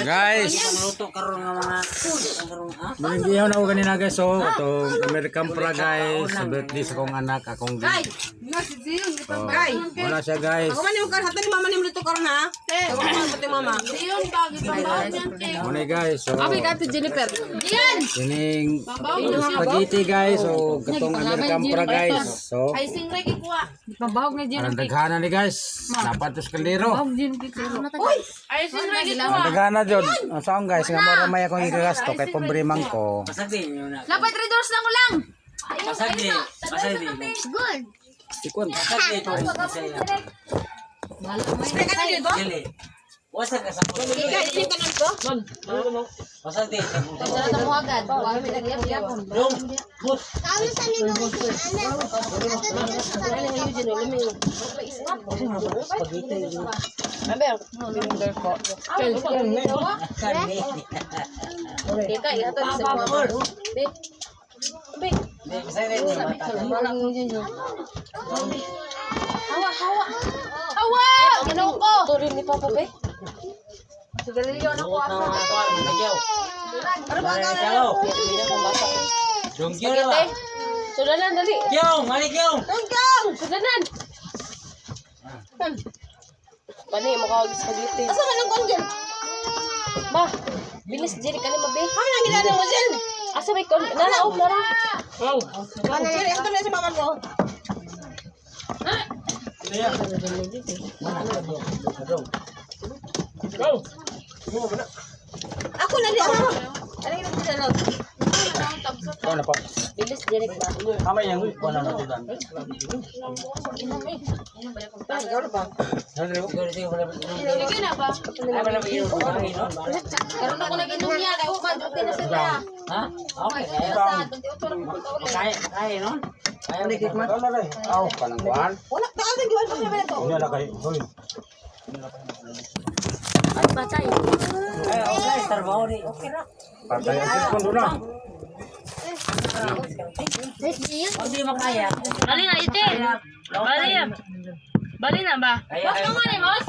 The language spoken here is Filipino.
Guys, Malindihan ako kanina guys. So, itong American pra guys. Sa birthday sa kong anak, akong gift. So, wala siya guys. Ako man yung karhatan ni mama ni Mlito karon ha. Ako man pati mama. Muna guys. So, Abi ka to Jennifer. Diyan. kining spaghetti guys. So, katong American pra guys. So, Ay singray kikuha. Pabahog na ang daghana ni guys. Dapat tos kaldero. Uy, ay singray kikuha. Ang daghana jud. Saan guys, nga mara may akong igagasto kay pambriman ko. Dapat 3 doors lang ulang. Pasagdi. Good. Tikon. Pasagdi ko. Spray ka na dito. Dili. Wasag ka sa puso. Ikaw ka na to. Pasagdi. Dala mo agad. Wala mi nagyap-yapon. Dong. Put. Ika ihato sa mama. Be. Pasagdi ko mata. Hawa, hawa. Hawa! Ginoko. Turin ni Papa Be. Sigarilyo na ko asa. Ano ba ka? Dong kyo na ba? Sudanan dali. Kyong, mali kyong. Tungkang! Sudanan. Pani mo ka spaghetti. Asa man ang kongen? Ba, bilis diri ka ni mabe. Ha nang ginana mo Jen? Asa may kon? Nara og nara. Oh. Ano diri ang tunay sa mama mo? Ako na di ako. Ano yung tinanong? Ano pa? Bilis direct ba? Kama yang ko na natudan. Sige na ba? Karon ako nag-inom niya kay uban duty na sila. Ha? Okay. Kaya Kaya non? Kaya ni Kikman? Aw, panangkuhan. wala ka agad giwan pa naman ito. Unya na kay Hoy. Ay patay. Ay, okay, trabaho ni. Okay ra. Patay ang cellphone doon na. Hindi makaya. Bali na ite. Bali na. Bali na ba? Kaya. Boss, kung ano, boss?